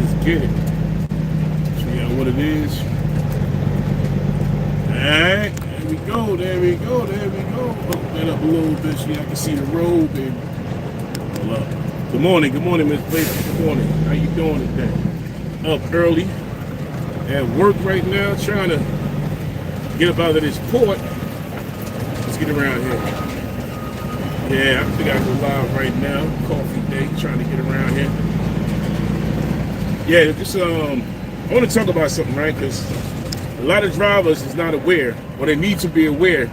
Let's get it. Show y'all what it is. Alright, there we go, there we go, there we go. Open that up a little bit so y'all can see the road, baby. Hold up. Good morning, Miss Baker. Good morning. How you doing today? Up early. At work right now, trying to get up out of this port. Let's get around here. Yeah, I think I go live right now. Coffee day, trying to get around here. Yeah, just I want to talk about something, right? Because a lot of drivers is not aware, or they need to be aware.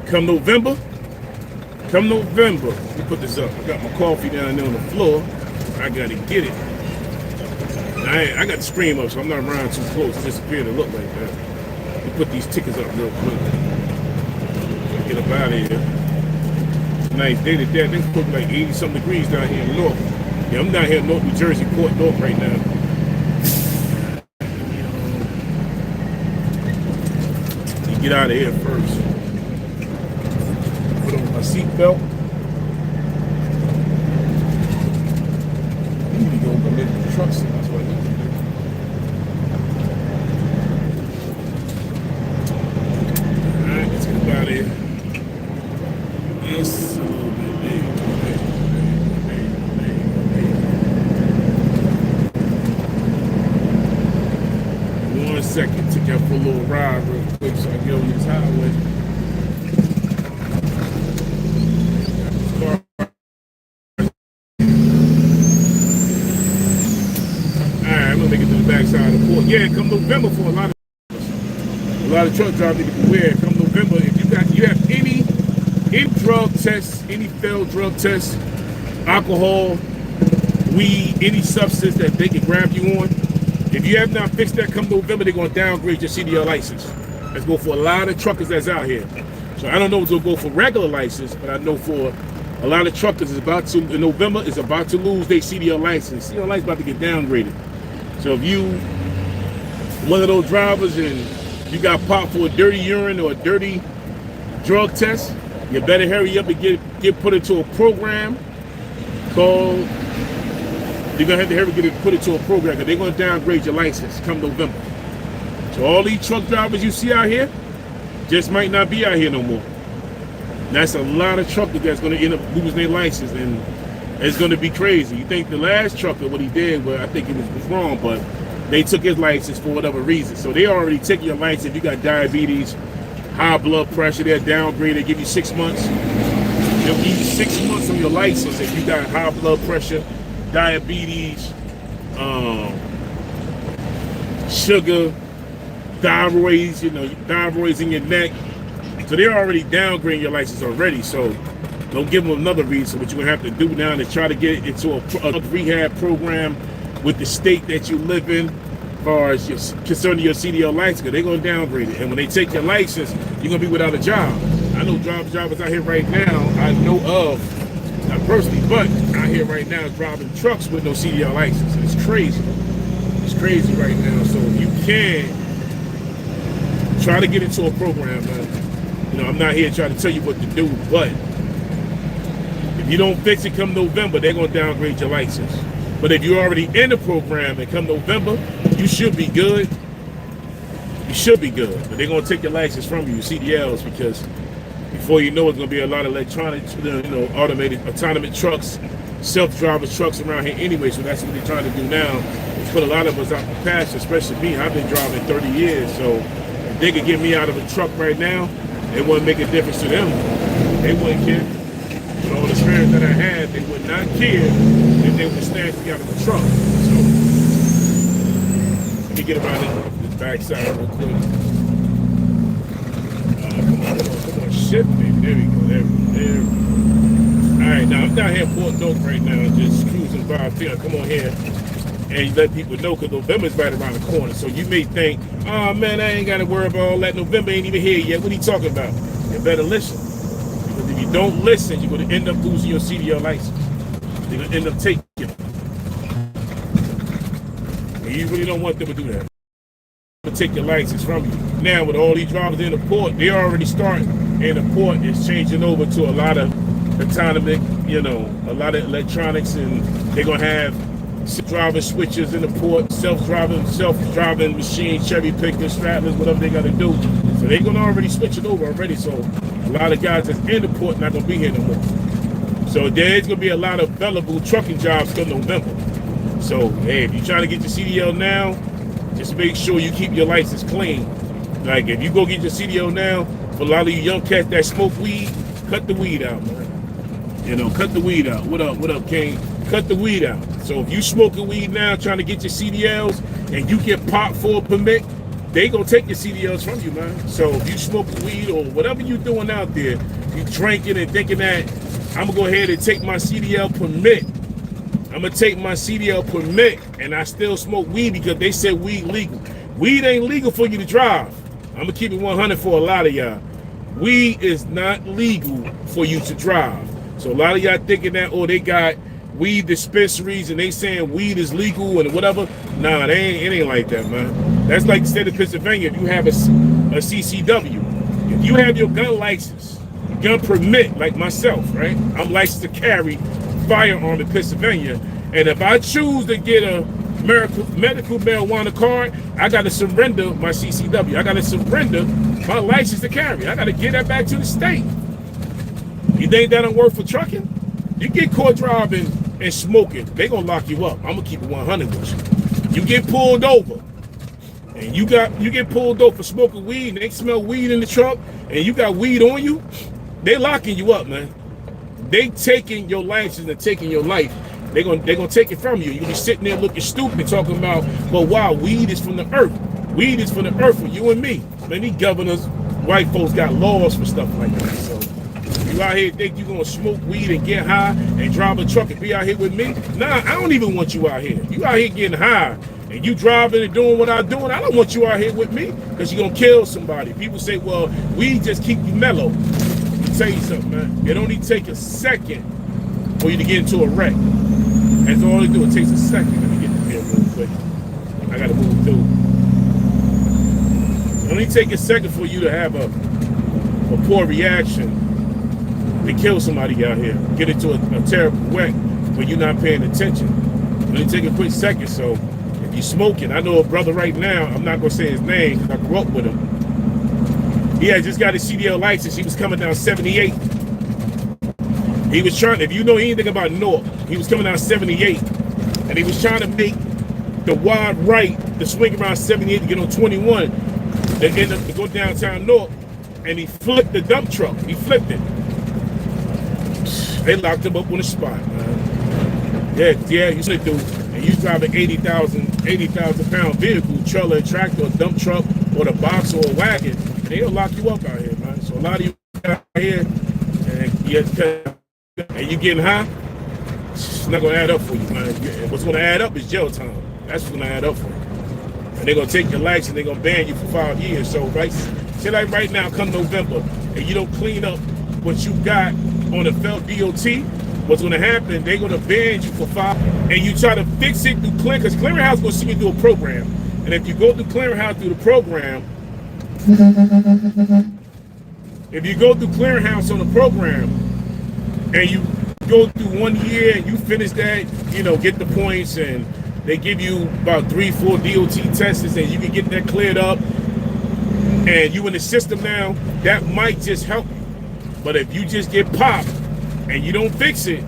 Come November, let me put this up. I got my coffee down there on the floor. I gotta get it. I got the screen up, so I'm not around too close. It just appeared to look like that. Let me put these tickets up real quick. Get up out of here. Nice day today. I think it's looking like 80-something degrees down here in North. Yeah, I'm down here in North New Jersey, Port North right now. Get out of here first. Put on my seatbelt. I need to go over the trucks. That's what I need to do. Alright, let's get out of here. Yes, a little bit. One second. Took out for a little ride real quick so I can get on this highway. Alright, I'm gonna make it to the backside of the port. Yeah, come November for a lot of truck drivers need to beware. Come November, if you have any drug tests, any failed drug tests, alcohol, weed, any substance that they can grab you on. If you have not fixed that, come November, they're going to downgrade your CDL license. That's go for a lot of truckers that's out here. So I don't know if they'll go for regular license, but I know for a lot of truckers in November is about to lose their CDL license. CDL license about to get downgraded. So if you one of those drivers and you got popped for a dirty urine or a dirty drug test, you better hurry up and get put into a program called. You're going to have to hurry get put into a program because they're going to downgrade your license come November. So all these truck drivers you see out here just might not be out here no more. That's a lot of truckers that's going to end up losing their license, and it's going to be crazy. You think the last trucker, what he did, well, I think it was wrong, but they took his license for whatever reason. So they already take your license. If you got diabetes, high blood pressure, they're downgraded. They give you 6 months. They'll give you 6 months on your license if you got high blood pressure, diabetes, sugar, thyroids, thyroids in your neck. So they're already downgrading your license already. So don't give them another reason. What you're gonna have to do now is try to get into a rehab program with the state that you live in, as far as concerning your CDL license, because they're gonna downgrade it. And when they take your license, you're gonna be without a job. I know drivers out here right now. I know of. Not personally, but out here right now driving trucks with no CDL license. And it's crazy. It's crazy right now. So if you can, try to get into a program, man. I'm not here trying to tell you what to do, but if you don't fix it come November, they're going to downgrade your license. But if you're already in the program and come November, you should be good. You should be good. But they're going to take your license from you, CDLs, because before you know, it's going to be a lot of electronics, automated, autonomous trucks, self-driving trucks around here anyway. So that's what they're trying to do now. It's put a lot of us out the pasture, especially me. I've been driving 30 years. So if they could get me out of a truck right now, it wouldn't make a difference to them. They wouldn't care. With all the experience that I had, they would not care if they would snatch me out of the truck. So let me get around this backside real quick. Come on, shift, baby. There we go. There we go. All right, now I'm down here in Port North right now, just cruising by. I feel come on here and you let people know because November's right around the corner. So you may think, oh man, I ain't got to worry about all that. November ain't even here yet. What are you talking about? You better listen. Because if you don't listen, you're going to end up losing your CDL license. They're going to end up taking it. And you really don't want them to do that. To take your license from you. Now with all these drivers in the port, they already start in the port. It's changing over to a lot of autonomous, a lot of electronics, and they're going to have driving switches in the port, self-driving machine, cherry pickers, strapless, whatever they got to do. So they're gonna already switch it over already. So a lot of guys that's in the port not gonna be here no more. So there's gonna be a lot of available trucking jobs till November. So hey, if you're trying to get your CDL now, just make sure you keep your license clean. Like if you go get your CDL now, for a lot of you young cats that smoke weed, cut the weed out, man. You know, cut the weed out. What up, King? Cut the weed out. So if you smoking weed now, trying to get your CDLs, and you get popped for a permit, they gonna take your CDLs from you, man. So if you smoking weed or whatever you doing out there, you drinking and thinking that I'm gonna go ahead and take my CDL permit. I'm gonna take my CDL permit, and I still smoke weed because they said weed legal. Weed ain't legal for you to drive. I'm gonna keep it 100 for a lot of y'all. Weed is not legal for you to drive. So a lot of y'all thinking that, oh, they got weed dispensaries and they saying weed is legal and whatever. Nah, it ain't like that, man. That's like the state of Pennsylvania. If you have a CCW, if you have your gun license, gun permit, like myself, right? I'm licensed to carry firearm in Pennsylvania, and if I choose to get a medical marijuana card, I got to surrender my CCW. I got to surrender my license to carry. I got to get that back to the state. You think that don't work for trucking? You get caught driving and smoking, they gonna lock you up. I'm gonna keep it 100 with you. You get pulled over, and you get pulled over for smoking weed, and they smell weed in the truck, and you got weed on you, they locking you up, man. They taking your license and taking your life. They gonna take it from you. You be sitting there looking stupid, talking about, well, wow, weed is from the earth. Weed is from the earth for you and me. Man, these governors, white folks got laws for stuff like that. So you out here think you gonna smoke weed and get high and drive a truck and be out here with me? Nah, I don't even want you out here. You out here getting high and you driving and doing what I'm doing. I don't want you out here with me because you're gonna kill somebody. People say, well, weed just keep you mellow. Let me tell you something, man. It only take a second for you to get into a wreck. That's all it do. It takes a second. Let me get the here real quick. I gotta move through. It only take a second for you to have a poor reaction to kill somebody out here, get into a terrible wreck when you're not paying attention. It only take a quick second. So if you're smoking, I know a brother right now, I'm not gonna say his name because I grew up with him. He had just got his CDL license. He was coming down 78. He was trying, if you know anything about North, he was coming down 78, and he was trying to make the wide right to swing around 78 to get on 21, and end up to go downtown North, and he flipped the dump truck. He flipped it. They locked him up on the spot, man. Yeah, you should do. And you drive an 80,000 pound vehicle, trailer, tractor, or dump truck, or the box or a wagon, and they'll lock you up out here, man. So a lot of you out here, and you getting high, it's not gonna add up for you, man. What's gonna add up is jail time. That's what's gonna add up for you. And they're gonna take your license and they're gonna ban you for 5 years. So say like right now, come November, and you don't clean up what you got on the federal DOT, what's gonna happen, they're gonna ban you for 5, and you try to fix it through because Clearinghouse gonna see you do a program. And if you go through Clearinghouse through the program, if you go through Clearinghouse on the program, and you go through 1 year and you finish that, you know, get the points, and they give you about 3-4 DOT tests, and you can get that cleared up, and you in the system now, that might just help you. But if you just get popped and you don't fix it,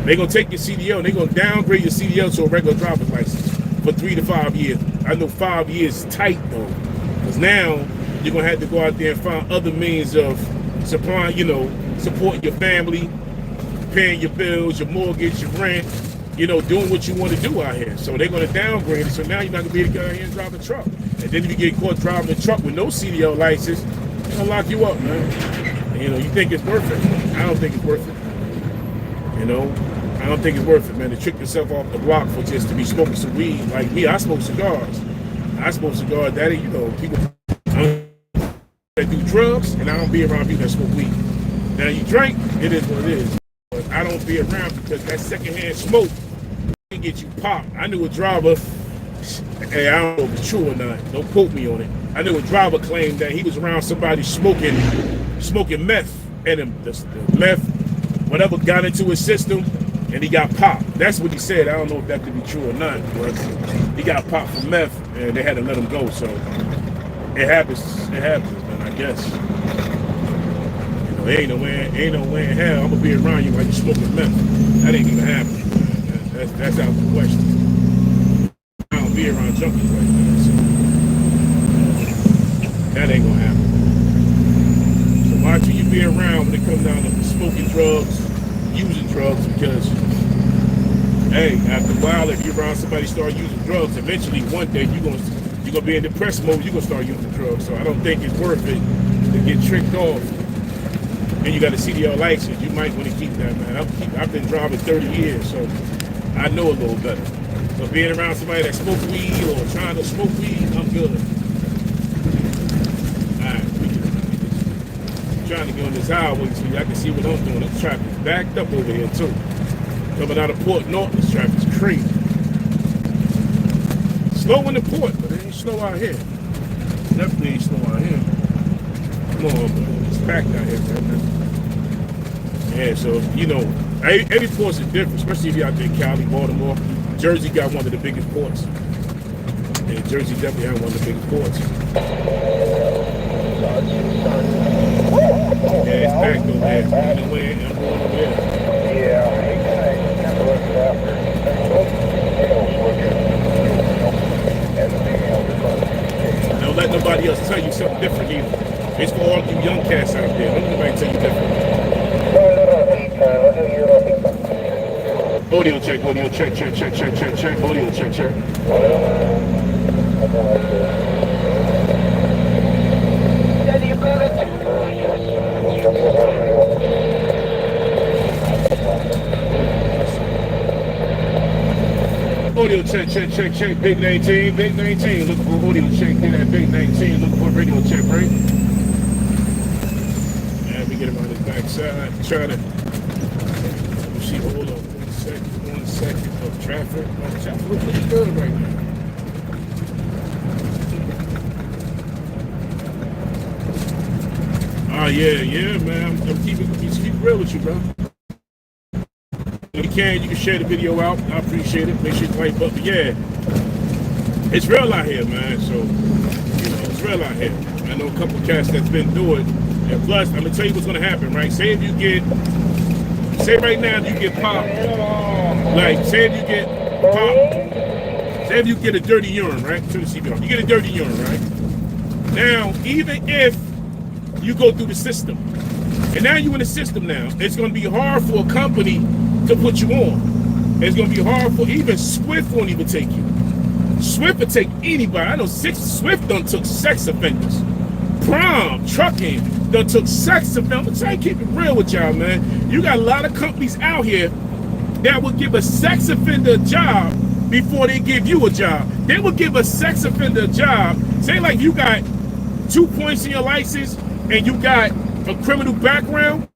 they're gonna take your CDL and they're gonna downgrade your CDL to a regular driver's license for 3 to 5 years. I know 5 years is tight though, because now you're gonna have to go out there and find other means of supplying, you know, supporting your family, paying your bills, your mortgage, your rent, you know, doing what you want to do out here. So they're going to downgrade it. So now you're not going to be able to go out here and drive a truck. And then if you get caught driving a truck with no CDL license, they're going to lock you up, man. And, you know, you think it's worth it. I don't think it's worth it. You know, I don't think it's worth it, man, to trick yourself off the block for just to be smoking some weed. Like me, I smoke cigars. I smoke cigars, daddy, you know, people that do drugs, and I don't be around people that smoke weed. Now you drink, it is what it is. But I don't be around because that secondhand smoke can get you popped. I knew a driver, hey, I don't know if it's true or not, don't quote me on it. I knew a driver claimed that he was around somebody smoking meth, and the meth, whatever got into his system, and he got popped. That's what he said. I don't know if that could be true or not, but he got popped for meth, and they had to let him go. So it happens. It happens, man. I guess. You know, ain't no way in hell I'm gonna be around you while you smoking meth. That ain't gonna happen. That's out of the question. I don't be around junkies like that. So that ain't gonna happen. So why should you be around when it comes down to smoking drugs, using drugs? Because hey, after a while, if you're around somebody start using drugs, eventually one day you're gonna be in depressed mode. You're gonna start using drugs. So I don't think it's worth it to get tricked off. And you got a CDL license. You might want to keep that, man. I've been driving 30 years, so I know a little better. So being around somebody that smoke weed or trying to smoke weed, I'm good. All right, trying to get on this highway so I can see what I'm doing. This traffic's backed up over here too. Coming out of Port North, this traffic's crazy. Slow in the port, but it ain't slow out here. Definitely ain't slow out here. Come on, man. It's packed out here, man. Yeah, so, you know, every port's different, especially if you're out there in Cali, Baltimore. Jersey got one of the biggest ports. And Jersey definitely has one of the biggest ports. Yeah, it's packed over there. I'm going over there. Don't let nobody else tell you something different either. It's for all you young cats out there. Don't let nobody tell you different. Audio check, audio check, check, check, check, check, check, audio check, check. Audio check, check, check, check, big 19, big 19. Looking for audio check, get that big 19, looking for radio check, right? And we get him on his backside, trying to, let me see, hold on, 1 second of traffic. Oh, traffic looks pretty good right now. Oh, yeah, man, I'm keeping real with you, bro. If you can share the video out. I appreciate it. Make sure you like button. But yeah, it's real out here, man. So, you know, it's real out here. I know a couple cats that's been doing it. And plus, I'm going to tell you what's going to happen, right? Say right now you get popped. Like, say if you get a dirty urine, right? Turn the CB off. You get a dirty urine, right? Now, even if you go through the system, and now you're in the system now, it's going to be hard for a company to put you on. It's going to be hard for even Swift won't even take you. Swift will take anybody. I know Swift done took sex offenders. Prom, trucking, done took sex offenders. I'm trying to keep it real with y'all, man. You got a lot of companies out here that will give a sex offender a job before they give you a job. They will give a sex offender a job. Say like you got 2 points in your license and you got a criminal background.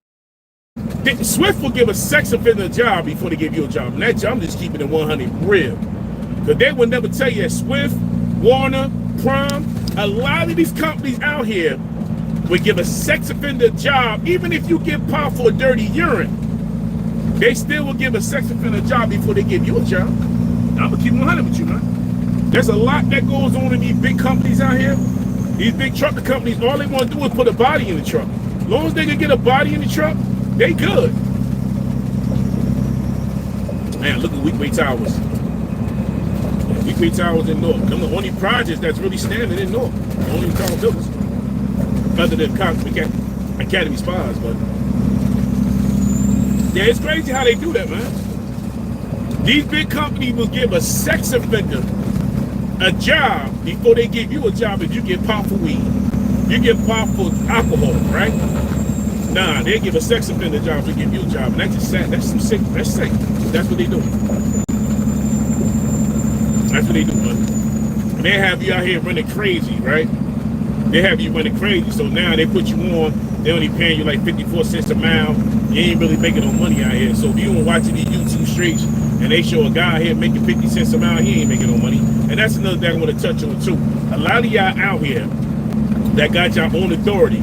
Swift will give a sex offender a job before they give you a job. And that job, I'm just keeping it 100 real. Because they will never tell you that Swift, Warner, Prom, a lot of these companies out here would give a sex offender a job, even if you get popped for a dirty urine. They still will give a sex offender a job before they give you a job. I'm going to keep 100 with you, man. There's a lot that goes on in these big companies out here. These big trucker companies, all they want to do is put a body in the truck. As long as they can get a body in the truck, they good. Man, look at Weekway Towers. Weekway Towers in North. Them the only projects that's really standing in North. The only tall buildings. Other than Academy Spas, but yeah, it's crazy how they do that, man. These big companies will give a sex offender a job before they give you a job if you get popped for weed. You get popped for alcohol, right? Nah, they give a sex offender job to give you a job, and that's just sad. That's some sick. That's sick. That's what they do. That's what they do, man. And they have you out here running crazy, right? They have you running crazy, so now they put you on. They only paying you like 54 cents a mile. You ain't really making no money out here. So if you don't watching these YouTube streets and they show a guy here making 50 cents a mile, he ain't making no money. And that's another thing I want to touch on too. A lot of y'all out here that got your own authority.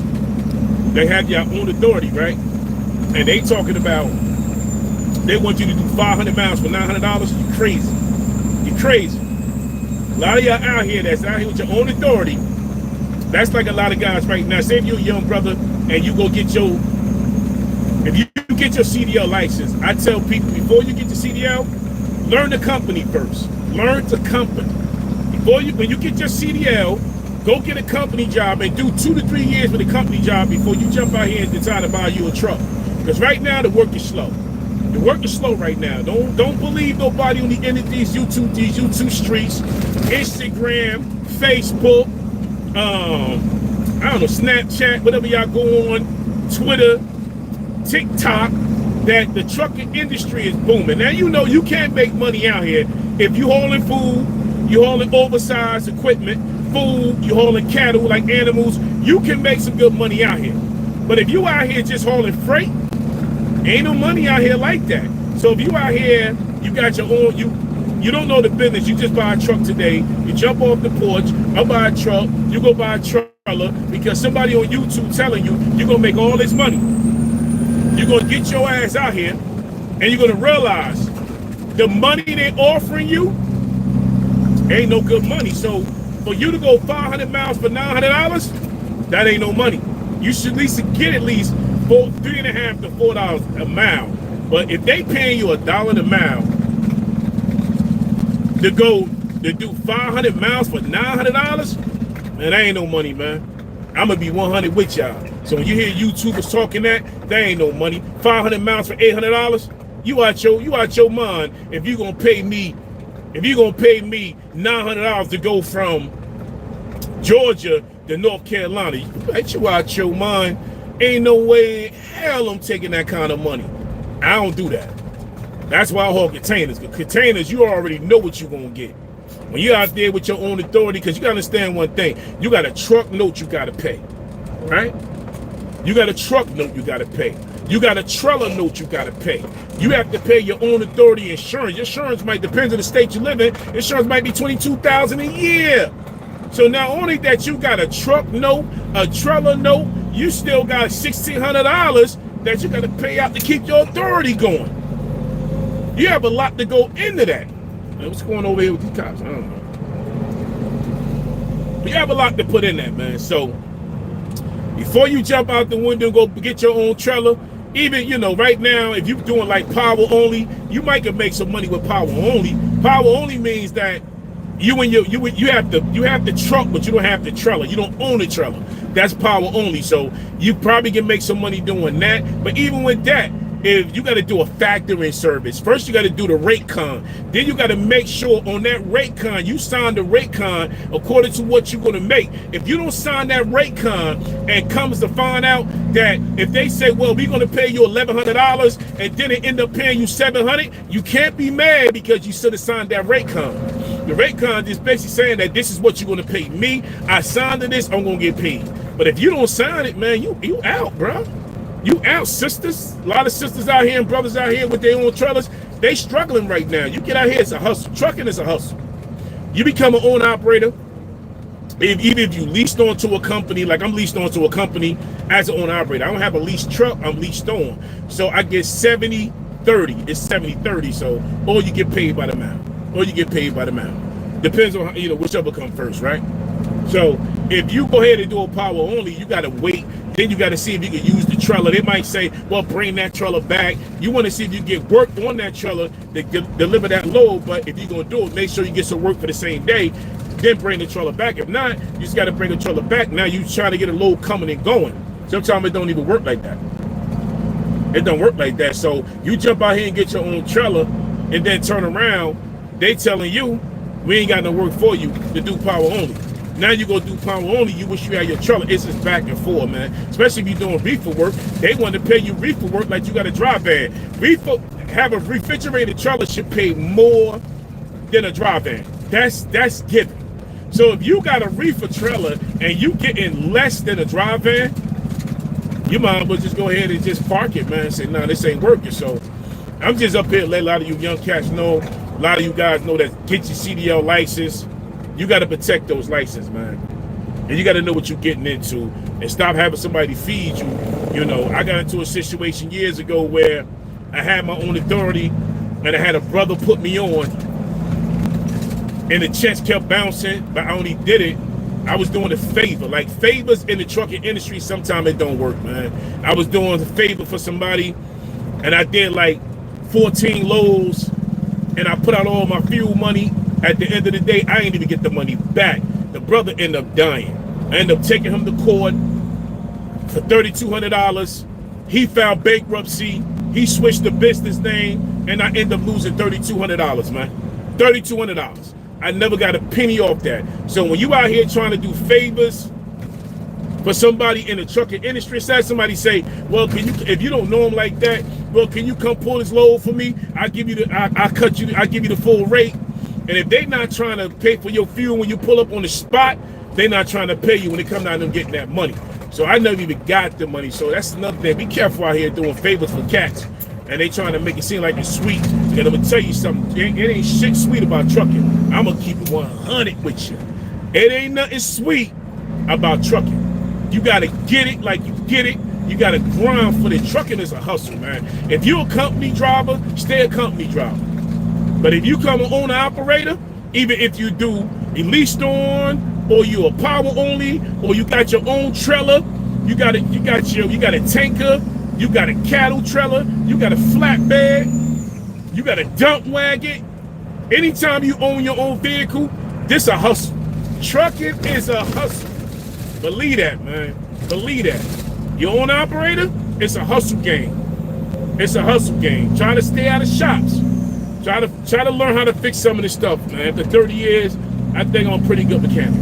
They have your own authority, right? And they talking about They want you to do 500 miles for $900. You crazy. You crazy. A lot of y'all out here that's out here with your own authority. That's like a lot of guys right now. Say if you're a young brother and you go get your, if you get your CDL license, I tell people before you get your CDL, learn the company first. Learn the company. When you get your CDL, go get a company job and do 2 to 3 years with a company job before you jump out here and decide to buy you a truck. Because right now the work is slow. The work is slow right now. Don't believe nobody on the end of these YouTube streets, Instagram, Facebook, I don't know, Snapchat, whatever y'all go on, Twitter, TikTok, that the trucking industry is booming. Now you know you can't make money out here if you hauling food, you hauling oversized equipment, food, you hauling cattle like animals. You can make some good money out here. But if you out here just hauling freight, ain't no money out here like that. So if you out here, you got your own, you don't know the business, you just buy a truck today, you jump off the porch, I'll buy a truck, you go buy a trailer because somebody on YouTube telling you you're gonna make all this money. You're gonna get your ass out here and you're gonna realize the money they're offering you ain't no good money. So for you to go 500 miles for $900, that ain't no money. You should at least get at least $3.50 to $4 a mile. But if they paying you $1 a mile to go to do 500 miles for $900, man, that ain't no money, man. I'm gonna be 100 with y'all. So when you hear YouTubers talking that ain't no money. 500 miles for $800, you out your mind. If you're gonna pay me $900 to go from Georgia to North Carolina, you out your mind. Ain't no way in hell I'm taking that kind of money. I don't do that. That's why I haul containers. Containers, you already know what you're gonna get. When you're out there with your own authority, because you gotta understand one thing, you got a truck note you gotta pay, right? You got a truck note you gotta pay. You got a trailer note you gotta pay. You have to pay your own authority insurance. Your insurance might depend on the state you live in. Insurance might be $22,000 a year. So not only that you got a truck note, a trailer note, you still got $1,600 that you got to pay out to keep your authority going. You have a lot to go into that. Man, what's going on over here with these cops? I don't know. But you have a lot to put in that, man. So before you jump out the window and go get your own trailer, even, you know, right now, if you're doing like power only, you might can make some money with power only. Power only means that you have the truck, but you don't have the trailer. You don't own a trailer. That's power only. So you probably can make some money doing that. But even with that, if you got to do a factoring service, first you got to do the rate con. Then you got to make sure on that rate con, you sign the rate con according to what you're going to make. If you don't sign that rate con and comes to find out that if they say, well, we're going to pay you $1,100 and then it end up paying you $700, you can't be mad because you should have signed that rate con. The rate con is basically saying that this is what you're going to pay me. I signed to this, I'm going to get paid. But if you don't sign it, man, you out, bro. You out, sisters. A lot of sisters out here and brothers out here with their own trailers, they struggling right now. You get out here, it's a hustle. Trucking is a hustle. You become an owner operator. Even if you leased onto a company, like I'm leased onto a company as an owner operator. I don't have a leased truck, I'm leased on. So I get 70-30. It's 70-30. So, or you get paid by the mile. Or you get paid by the mile. Depends on, you know, whichever comes first, right? So if you go ahead and do a power only, you got to wait. Then you got to see if you can use the trailer. They might say, well, bring that trailer back. You want to see if you get work on that trailer to deliver that load. But if you're going to do it, make sure you get some work for the same day. Then bring the trailer back. If not, you just got to bring the trailer back. Now you trying to get a load coming and going. Sometimes it don't even work like that. It don't work like that. So you jump out here and get your own trailer and then turn around. They telling you, we ain't got no work for you to do power only. Now you go do power only, you wish you had your trailer. It's just back and forth, man. Especially if you're doing reefer work. They want to pay you reefer work like you got a dry van. Reefer, have a refrigerated trailer should pay more than a dry van. That's given. So if you got a reefer trailer and you getting less than a dry van, you might as well just go ahead and just park it, man, and say, nah, this ain't working. So I'm just up here to let a lot of you young cats know, a lot of you guys know that get your CDL license. You got to protect those licenses, man. And you got to know what you're getting into and stop having somebody feed you. You know, I got into a situation years ago where I had my own authority, and I had a brother put me on, and the checks kept bouncing, but I only did it. I was doing a favor. Like, favors in the trucking industry, sometimes it don't work, man. I was doing a favor for somebody, and I did like 14 loads, and I put out all my fuel money. At the end of the day, I ain't even get the money back. The brother ended up dying. I ended up taking him to court for $3,200. He filed bankruptcy. He switched the business name, and I ended up losing $3,200, man. $3,200. I never got a penny off that. So when you out here trying to do favors for somebody in the trucking industry, somebody say, well, can you, if you don't know him like that, well, can you come pull this load for me? I give you the, I give you the full rate. And if they not trying to pay for your fuel when you pull up on the spot, they not trying to pay you when it come down to them getting that money. So I never even got the money. So that's another thing. Be careful out here doing favors for cats. And they trying to make it seem like it's sweet. And I'm going to tell you something. It ain't shit sweet about trucking. I'm going to keep it 100 with you. It ain't nothing sweet about trucking. You got to get it like you get it. You got to grind for it. Trucking is a hustle, man. If you're a company driver, stay a company driver. But if you come an owner operator, even if you do a leased on, or you a power only, or you got your own trailer, you got a tanker, you got a cattle trailer, you got a flatbed, you got a dump wagon. Anytime you own your own vehicle, this a hustle. Trucking is a hustle. Believe that, man. Believe that. Your own operator, it's a hustle game. It's a hustle game. Try to stay out of shops. Try to learn how to fix some of this stuff, man. After 30 years, I think I'm a pretty good mechanic.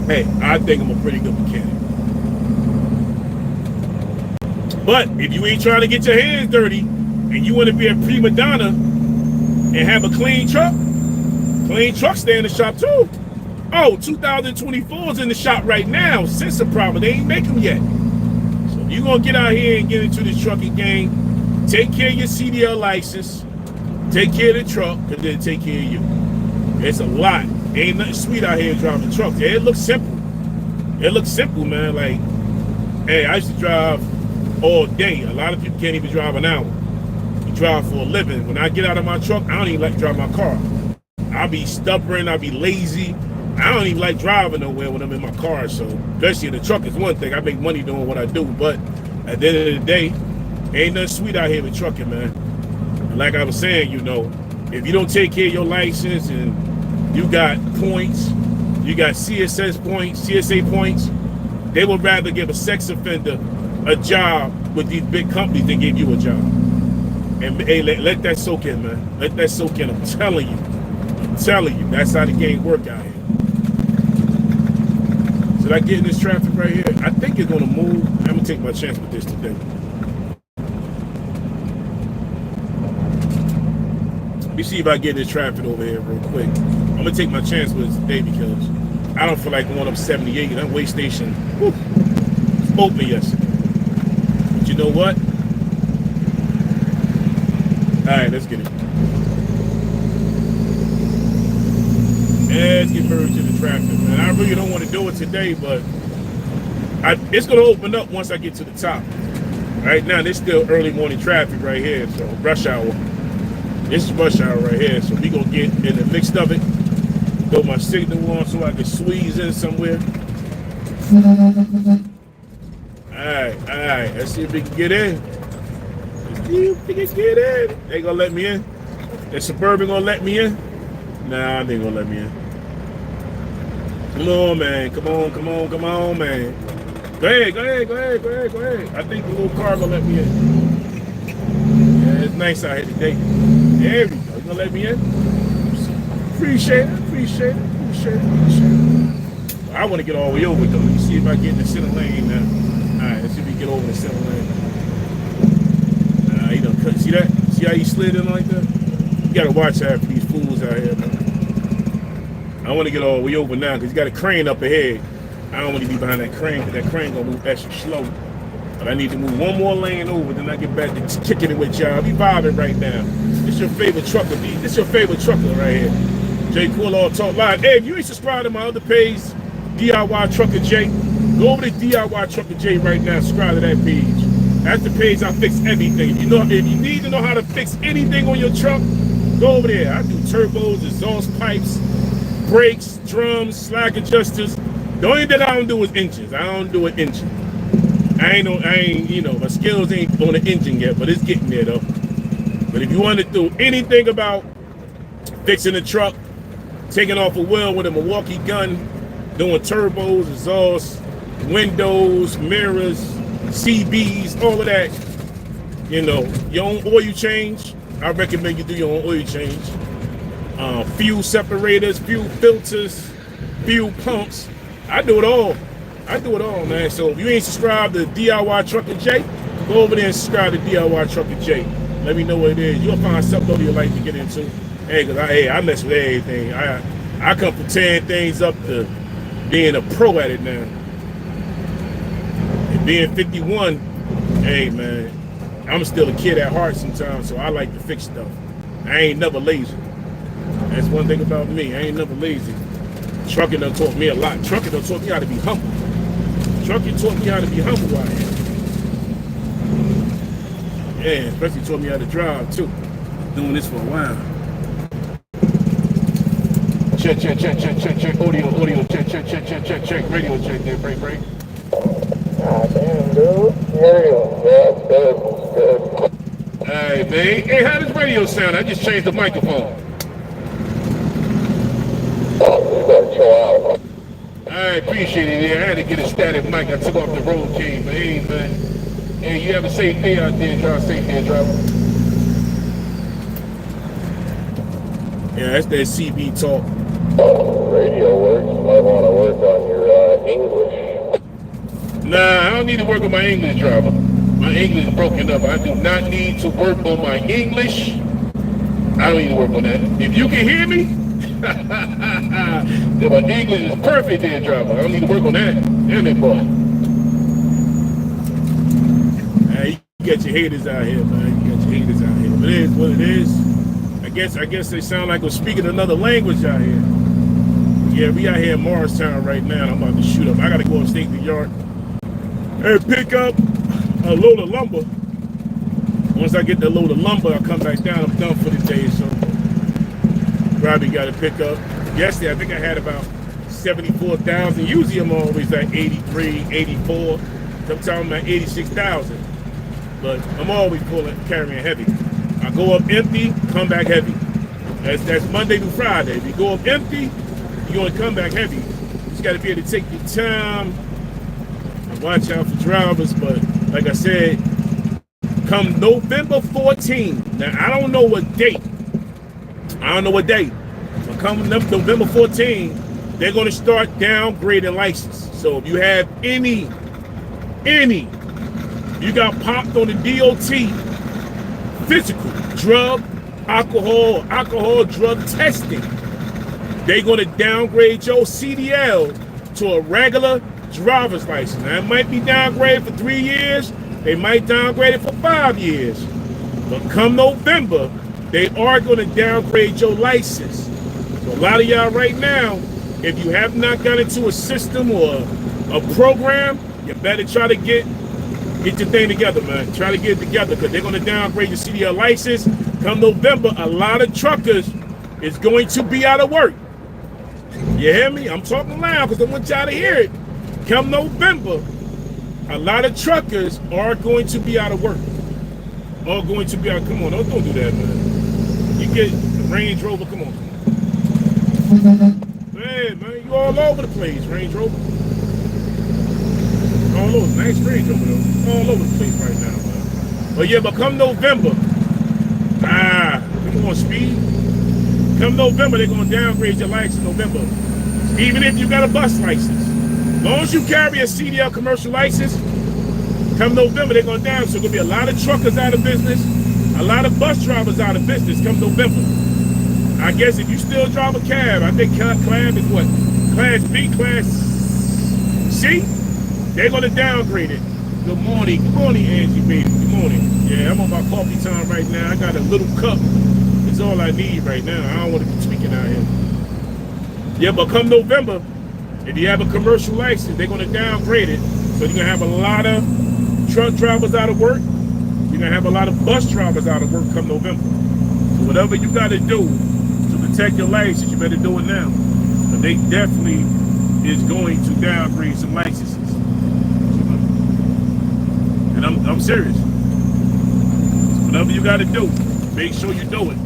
Hey, I think I'm a pretty good mechanic. But if you ain't trying to get your hands dirty and you want to be a prima donna and have a clean truck stay in the shop too. Oh, 2024 is in the shop right now. Since the problem, they ain't make them yet. So if you're going to get out here and get into this trucking game, take care of your CDL license. Take care of the truck, because they'll take care of you. It's a lot. Ain't nothing sweet out here driving trucks. It looks simple. It looks simple, man. Like, hey, I used to drive all day. A lot of people can't even drive an hour. You drive for a living. When I get out of my truck, I don't even like to drive my car. I'll be stubborn. I'll be lazy. I don't even like driving nowhere when I'm in my car. So, especially in the truck is one thing. I make money doing what I do. But at the end of the day, ain't nothing sweet out here with trucking, man. Like I was saying, you know, if you don't take care of your license and you got points, you got CSA points, they would rather give a sex offender a job with these big companies than give you a job. And hey, let that soak in, man. Let that soak in. I'm telling you, that's how the game work out here. Should I get in this traffic right here? I think it's gonna move. I'm gonna take my chance with this today. Let me see if I get this traffic over here real quick. I'm gonna take my chance with this today because I don't feel like going up 78. That way station spoke me yesterday. But you know what? All right, let's get it. Let's get merged into traffic, man. I really don't want to do it today, but it's gonna open up once I get to the top. Right now, there's still early morning traffic right here, so rush hour. This is rush hour right here, so we gonna get in the mix of it. Throw my signal on so I can squeeze in somewhere. All right. Let's see if we can get in. Let's see if we can get in. They gonna let me in? The Suburban gonna let me in? Nah, they ain't gonna let me in. Come on, man. Come on, man. Go ahead. I think the little car gonna let me in. Yeah, it's nice out here today. There we go. You gonna let me in? Appreciate it. I want to get all the way over though. Let me see if I get in the center lane now. All right, let's see if we get over the center lane. He done cut. See that? See how he slid in like that? You gotta watch out for these fools out here, man. I want to get all the way over now because you got a crane up ahead. I don't want to be behind that crane because that crane gonna move extra slow. But I need to move one more lane over, then I get back to kicking it with y'all. Be vibing right now. This your favorite trucker, B. This your favorite trucker right here. Jay Cool All Talk Live. Hey, if you ain't subscribed to my other page, DIY Trucker J, go over to DIY Trucker J right now. Subscribe to that page. That's the page I fix everything. If you need to know how to fix anything on your truck, go over there. I do turbos, exhaust pipes, brakes, drums, slack adjusters. The only thing I don't do is engines. I don't do an engine. My skills ain't on the engine yet, but it's getting there though. But if you want to do anything about fixing a truck, taking off a wheel with a Milwaukee gun, doing turbos, exhaust, windows, mirrors, CBs, all of that, your own oil change, I recommend you do your own oil change. Fuel separators, fuel filters, fuel pumps. I do it all, man. So if you ain't subscribed to DIY Trucking J, go over there and subscribe to DIY Trucking J. Let me know what it is. You'll find something over your life to get into. Hey, because I mess with everything. I come from tearing things up to being a pro at it now. And being 51, hey, man, I'm still a kid at heart sometimes, so I like to fix stuff. I ain't never lazy. That's one thing about me. I ain't never lazy. Trucking done taught me a lot. Trucking done taught me how to be humble. Trucking taught me how to be humble out here. Yeah, especially taught me how to drive too. Doing this for a while. Check. Audio, check. Radio check there, break. Damn, dude. Radio, good. Hey, man. Hey, how does radio sound? I just changed the microphone. You better chill out. I appreciate it. Yeah, I had to get a static mic. I took off the road came, but hey, man. Hey, you have a safe day out there. Drive safe there, driver. Yeah, that's that CB talk. Radio works. You might want to work on your English. Nah, I don't need to work on my English, driver. My English is broken up. I do not need to work on my English. I don't need to work on that. If you can hear me, then my English is perfect there, driver. I don't need to work on that. Damn it, boy. Hey, you got your haters out here, man. You got your haters out here. But it is what it is. I guess they sound like we're speaking another language out here. Yeah, we out here in Morristown right now. I'm about to shoot up. I got to go upstate New York and pick up a load of lumber. Once I get the load of lumber, I'll come back down. I'm done for the day, so probably got to pick up. Yesterday, I think I had about 74,000. Usually I'm always at 83, 84. Sometimes I'm at 86,000. But I'm always carrying heavy. I go up empty, come back heavy. That's Monday through Friday. If you go up empty, you're going to come back heavy. You just got to be able to take your time and watch out for drivers. But like I said, come November 14. Now, I don't know what date. But come November 14, they're going to start downgrading license. So if you have any, you got popped on the DOT, physical, drug, alcohol, drug testing, they're going to downgrade your CDL to a regular driver's license. Now, it might be downgraded for 3 years. They might downgrade it for 5 years. But come November, they are going to downgrade your license. So a lot of y'all right now, if you have not got into a system or a program, you better try to get your thing together, man. Try to get it together because they're going to downgrade your CDL license. Come November, a lot of truckers is going to be out of work. You hear me? I'm talking loud because I want y'all to hear it. Come November, a lot of truckers are going to be out of work. Are going to be out. Come on, don't do that, man. You get the Range Rover. Come on. Hey, man, you all over the place, Range Rover. All over. Nice Range Rover, though. All over the place right now, man. But yeah, but come November, come on, speed. Come November, they're going to downgrade your license in November. Even if you got a bus license. As long as you carry a CDL commercial license, come November, they're going to down. So there's going to be a lot of truckers out of business, a lot of bus drivers out of business come November. I guess if you still drive a cab, I think cab is what? Class B, Class C? They're going to downgrade it. Good morning, Angie, baby. Good morning. Yeah, I'm on my coffee time right now. I got a little cup. It's all I need right now. I don't want to be tweaking out here. Yeah, but come November, if you have a commercial license, they're going to downgrade it. So you're going to have a lot of truck drivers out of work, you're gonna have a lot of bus drivers out of work come November. So whatever you got to do to protect your license, you better do it now. But they definitely is going to downgrade some licenses, and I'm serious. So whatever you got to do, make sure you do it.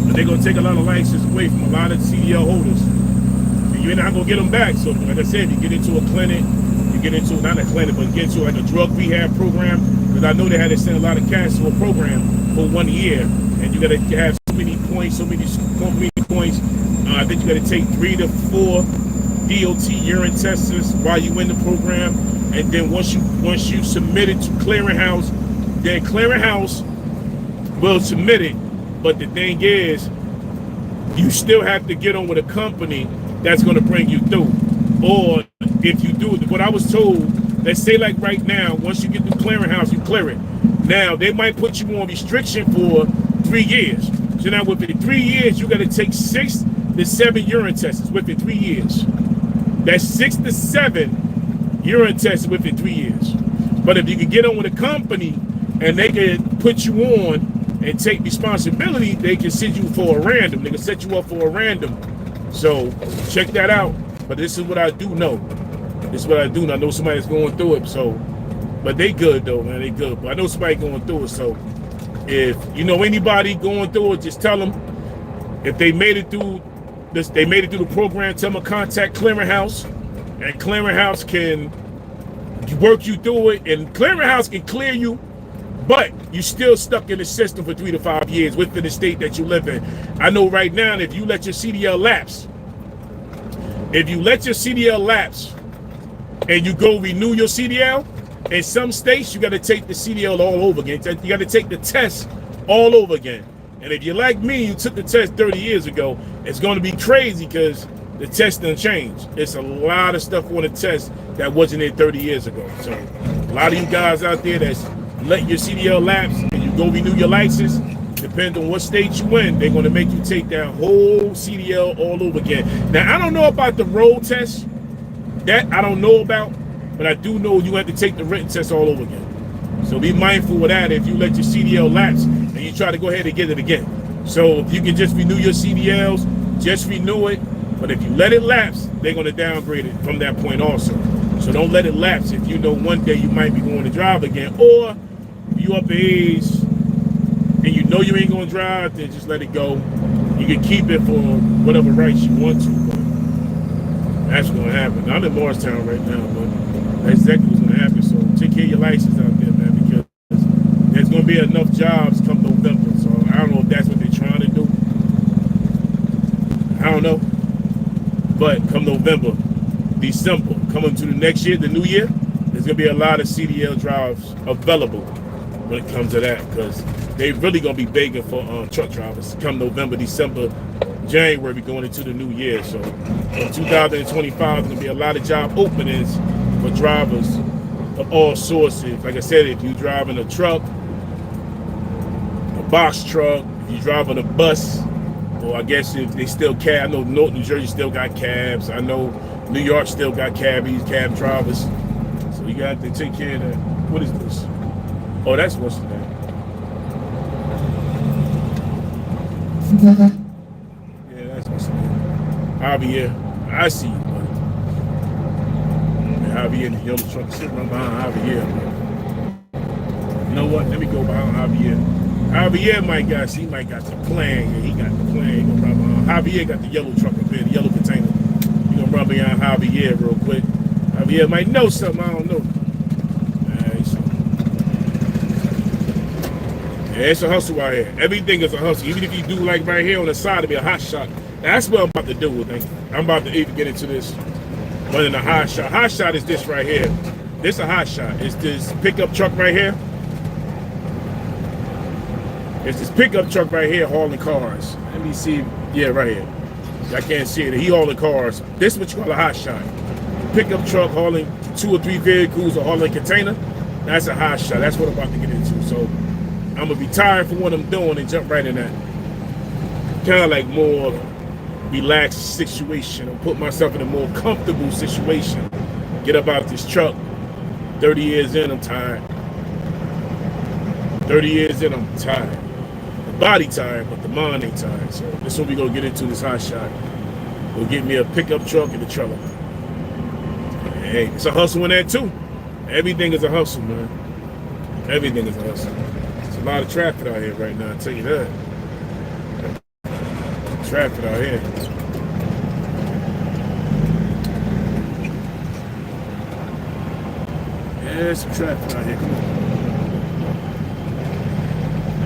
But they're gonna take a lot of licenses away from a lot of CDL holders, and you're not gonna get them back. So like I said, you get into a clinic, you get into not a clinic, but get into like a drug rehab program. Because I know they had to send a lot of cash to a program for 1 year, and you got to have so many points. I think you got to take 3 to 4 DOT urine tests while you in the program, and then once you submit it to clearinghouse, then clearinghouse will submit it. But the thing is, you still have to get on with a company that's going to bring you through. Or if you do, what I was told, let's say like right now, once you get the clearinghouse, you clear it. Now, they might put you on restriction for 3 years. So now within 3 years, you got to take 6 to 7 urine tests within 3 years. That's 6 to 7 urine tests within 3 years. But if you can get on with a company and they can put you on and take responsibility, they can send you for a random. They can set you up for a random. So check that out. But this is what I do know. This is what I do know. I know somebody's going through it. So, but they good though, man. They good. But I know somebody going through it. So if you know anybody going through it, just tell them. If they made it through this, they made it through the program, tell them to contact Clearinghouse. And Clearinghouse can work you through it. And Clearinghouse can clear you. But you're still stuck in the system for 3 to 5 years within the state that you live in. I know right now, if you let your CDL lapse, and you go renew your CDL, in some states, you got to take the CDL all over again. You got to take the test all over again. And if you're like me, you took the test 30 years ago, it's going to be crazy because the test done changed. It's a lot of stuff on the test that wasn't there 30 years ago. So a lot of you guys out there that's let your CDL lapse and you go renew your license, depending on what state you in, they're going to make you take that whole CDL all over again. Now, I don't know about the road test. That I don't know about, but I do know you have to take the written test all over again. So be mindful of that if you let your CDL lapse and you try to go ahead and get it again. So if you can just renew your CDLs, just renew it. But if you let it lapse, they're going to downgrade it from that point also. So don't let it lapse if you know one day you might be going to drive again, or you up in age and you know you ain't gonna drive, then just let it go. You can keep it for whatever rights you want to, but that's gonna happen. I'm in Morristown right now, but that's exactly what's gonna happen. So take care of your license out there, man, because there's gonna be enough jobs come November. So I don't know if that's what they're trying to do. I don't know. But come November, December, coming to the next year, the new year, there's gonna be a lot of CDL drives available when it comes to that, because they really gonna be begging for truck drivers come November, December, January, going into the new year. So in 2025, there's gonna be a lot of job openings for drivers of all sources. Like I said, if you're driving a truck, a box truck, if you're driving a bus, or I guess if they still cab, I know New Jersey still got cabs. I know New York still got cab drivers. So you got to take care of that. What is this? Oh, that's what's the name. Yeah, that's what's the name. Javier, I see you, buddy. Javier in the yellow truck sitting right behind Javier. You know what? Let me go behind Javier. Javier might got the plan. Yeah, he got the plan. He gonna run behind. Javier got the yellow truck up here, the yellow container. He gonna run behind Javier real quick. Javier might know something I don't know. Yeah, it's a hustle right here. Everything is a hustle. Even if you do like right here on the side, it'll be a hot shot. That's what I'm about to do with it. I'm about to even get into this. One in a hot shot. Hot shot is this right here. This a hot shot. It's this pickup truck right here. It's this pickup truck right here hauling cars. Let me see. Yeah, right here. I can't see it. He hauling cars. This is what you call a hot shot. Pickup truck hauling 2 or 3 vehicles or hauling a container. That's a hot shot. That's what I'm about to get into. So I'm gonna be tired for what I'm doing and jump right in that kind of like more relaxed situation, or put myself in a more comfortable situation. Get up out of this truck, 30 years in, I'm tired. 30 years in, I'm tired. The body tired, but the mind ain't tired. So this is what we gonna get into, this hot shot. We'll get me a pickup truck and a trailer. Hey, it's a hustle in that too. Everything is a hustle, man. Everything is a hustle. There's a lot of traffic out here right now, I'll tell you that. Traffic out here. Yeah, there's some traffic out here. Come on.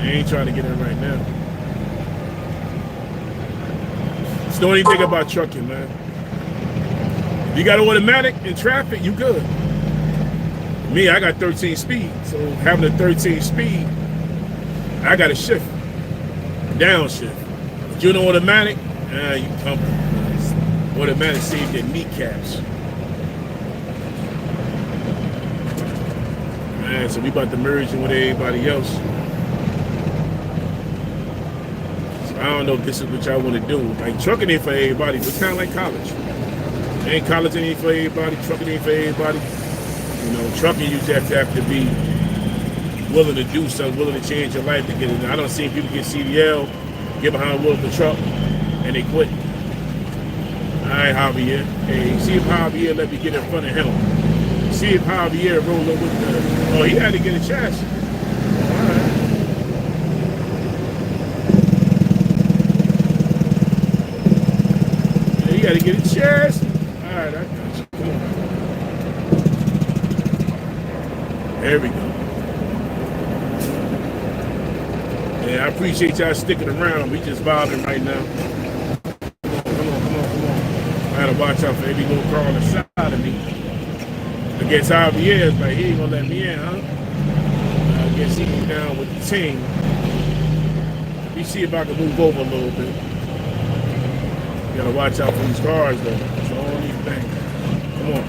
I ain't trying to get in right now. Just know anything about trucking, man. If you got automatic in traffic, you good. Me, I got 13 speed. So having a 13 speed, I got to shift. Downshift. If you're an automatic, you comfortable. Automatic save your kneecaps. Man, so we about to merge in with everybody else. So I don't know if this is what y'all want to do. Like, trucking ain't for everybody, but it's kind of like college. Ain't college ain't for everybody, trucking ain't for everybody. You know, trucking you just have to be willing to do something, willing to change your life to get it. I don't see people get CDL, get behind the wheel of the truck, and they quit. All right, Javier. Hey, see if Javier let me get in front of him. See if Javier roll up with the... Oh, he had to get a chassis. All right. Yeah, he got to get a chassis. All right, I got you. Come on. There we go. Yeah, I appreciate y'all sticking around. We just vibing right now. Come on. I gotta watch out for every little car on the side of me. I guess Javier is like, he ain't gonna let me in, huh? I guess he went down with the team. Let me see if I can move over a little bit. You gotta watch out for these cars, though. That's all these things. Come on.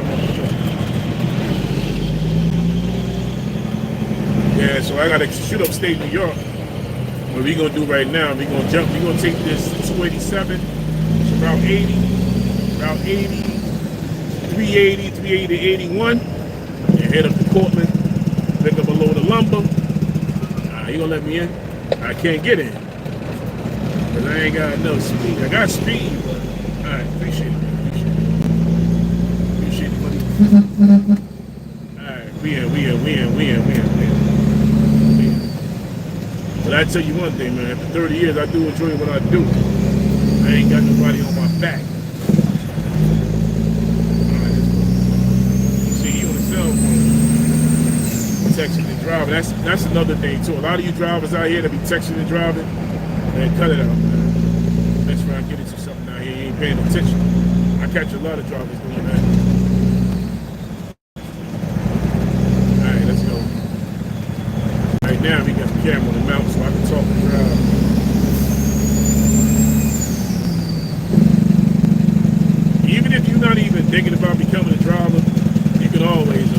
Yeah, so I gotta shoot upstate New York. What we gonna do right now, we gonna take this 287, it's Route 80, 380 to 81, and head up to Cortland, pick up a load of lumber. You gonna let me in? I can't get in, because I ain't got enough speed. I got speed, but alright, appreciate it. Appreciate it, buddy. Alright, we in. But I tell you one thing, man, after 30 years, I do enjoy what I do. I ain't got nobody on my back. All right, let's go. See, you on the cell phone, texting and driving. That's another thing, too. A lot of you drivers out here that be texting and driving, man, cut it out, man. Next round, get into something out here, you ain't paying attention. I catch a lot of drivers doing that. All right, let's go. Right now, we got the camera on the mount so I can talk and drive. Even if you're not even thinking about becoming a driver, you can always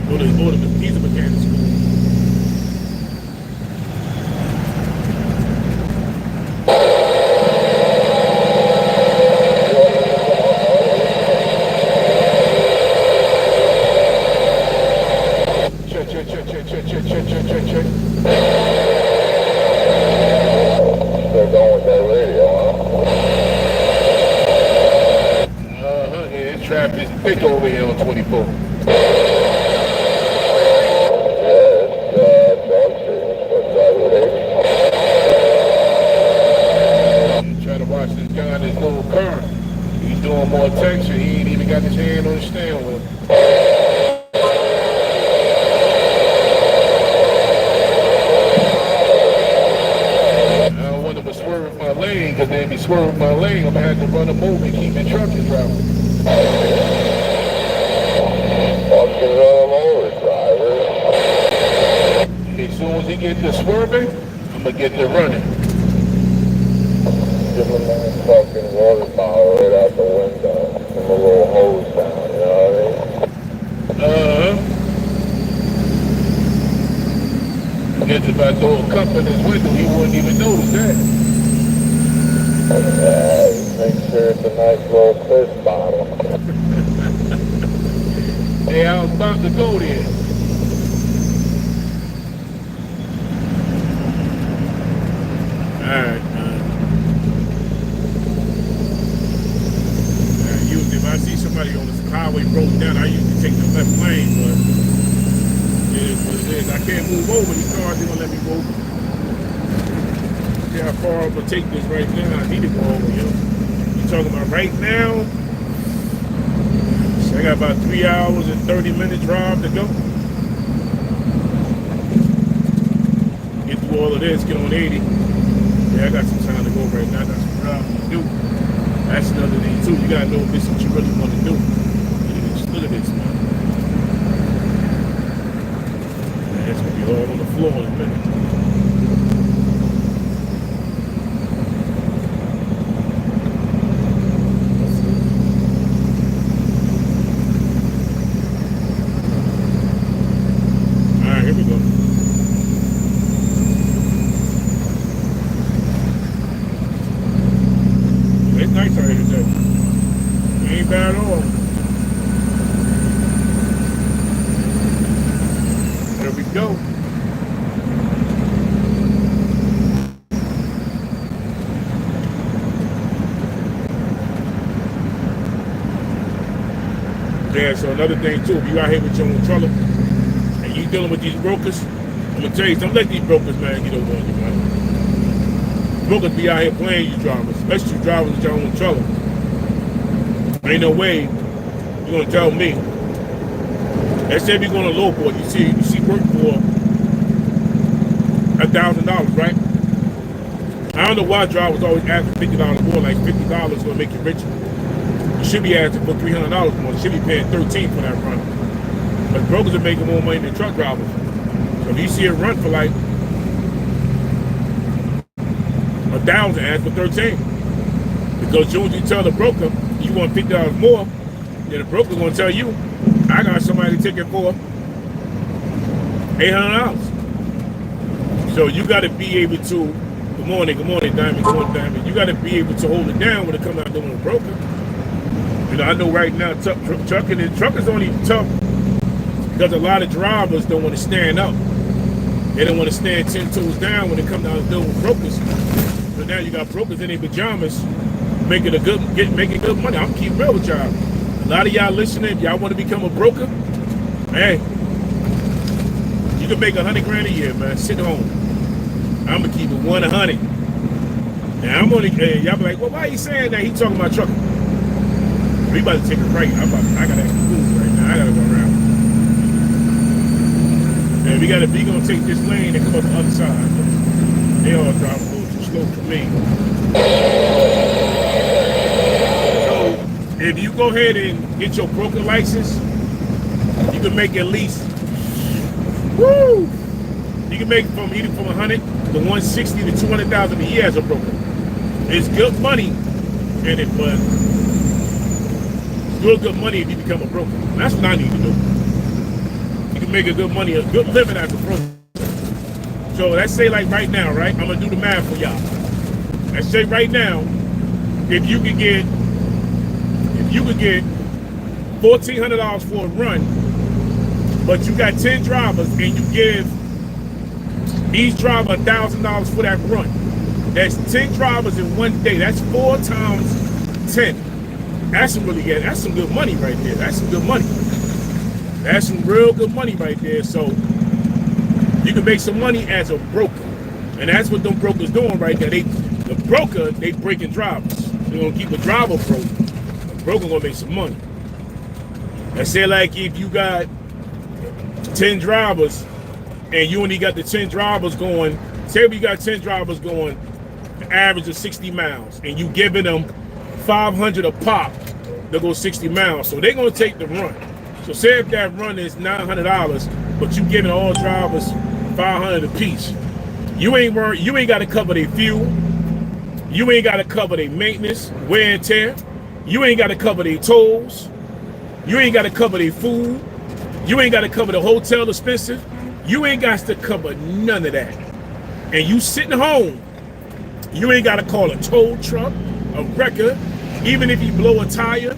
go to the pizza mechanic school. Check. Still going with that radio, huh? Yeah, traffic is thick over here on 24. Try to watch this guy in his little car. He's doing more texture. He ain't even got his hand on the steering wheel. Because they be swerving my lane, I'm gonna have to run them over and keep the truck and driving. Fucking run them over, driver. As soon as he get to swerving, I'm gonna get to running. Give him that fucking water bottle right out the window. Give him a little hose down, you know what I mean? Guess if I throw a cup in his window, he wouldn't even notice that. Make sure it's a nice little fish bottle. Hey, Yeah, I was about to go there. Alright, usually if I see somebody on this highway broke down, I usually take the left lane, but it is what it is. I can't move over. These cars ain't gonna let me move. See how far I'm gonna take this right now. I need to go over, yo. You talking about right now? So I got about 3 hours and 30-minute drive to go. Get through all of this, get on 80. Yeah, I got some time to go right now. I got some driving to do. That's another thing too. You gotta know if this is what you really want to do. Look at this, man. It's gonna be all on the floor in a minute. Alright, here we go. It's nice out here today. It ain't bad at all. There we go. Yeah, so another thing too, if you out here with your own trouble and you dealing with these brokers, I'm gonna tell you, don't let these brokers, man, get over on you, man. Brokers be out here playing you drivers, especially you drivers with your own trouble. Ain't no way you're gonna tell me. Let's say we're going to lowboard. You see work for $1,000, right? I don't know why drivers always ask for $50 more, like $50 is gonna make you richer. You should be asking for $300 more. You should be paying $13 for that run. But brokers are making more money than truck drivers. So if you see a run for like $1,000, ask for $13. Because as soon as you tell the broker you want $50 more, then the broker's gonna tell you, I got somebody to take it for $800. So you got to be able to. Good morning, Diamond, good morning, Diamond. You got to be able to hold it down when it comes out doing a broker. You know, I know right now truckers only tough because a lot of drivers don't want to stand up. They don't want to stand 10 toes down when it comes down to dealing with brokers. So now you got brokers in their pajamas making good money. I'm keep real with y'all. A lot of y'all listening, y'all want to become a broker, hey, you can make $100 grand a year, man. Sit home. I'm gonna keep it 100. Now I'm only, y'all be like, well, why are you saying that? He talking about trucking. We about to take a break. I gotta act cool right now. I gotta go around. And we gonna take this lane and come up the other side. They all drive a little too slow for me. If you go ahead and get your broker license, you can make at least, woo! You can make from 100 to 160 to 200,000 a year as a broker. It's good money in it, but it's good money if you become a broker. That's what I need to do. You can make a good living as a broker. So let's say like right now, right? I'm gonna do the math for y'all. Let's say right now, if you could get $1,400 for a run, but you got 10 drivers and you give each driver $1,000 for that run. That's 10 drivers in one day. That's 4 times 10. That's some good money right there. That's some good money. That's some real good money right there. So you can make some money as a broker. And that's what them brokers doing right there. They breaking drivers. They're gonna keep a driver broke. Broker gonna make some money. Let's say like if you got 10 drivers and you only got the 10 drivers going, say we got 10 drivers going an average of 60 miles and you giving them 500 a pop, they'll go 60 miles. So they're gonna take the run. So say if that run is $900, but you giving all drivers 500 a piece, you ain't gotta cover their fuel, you ain't gotta cover their maintenance, wear and tear. You ain't got to cover their tolls. You ain't got to cover their food. You ain't got to cover the hotel expenses. You ain't got to cover none of that. And you sitting home, you ain't got to call a tow truck, a wrecker. Even if you blow a tire,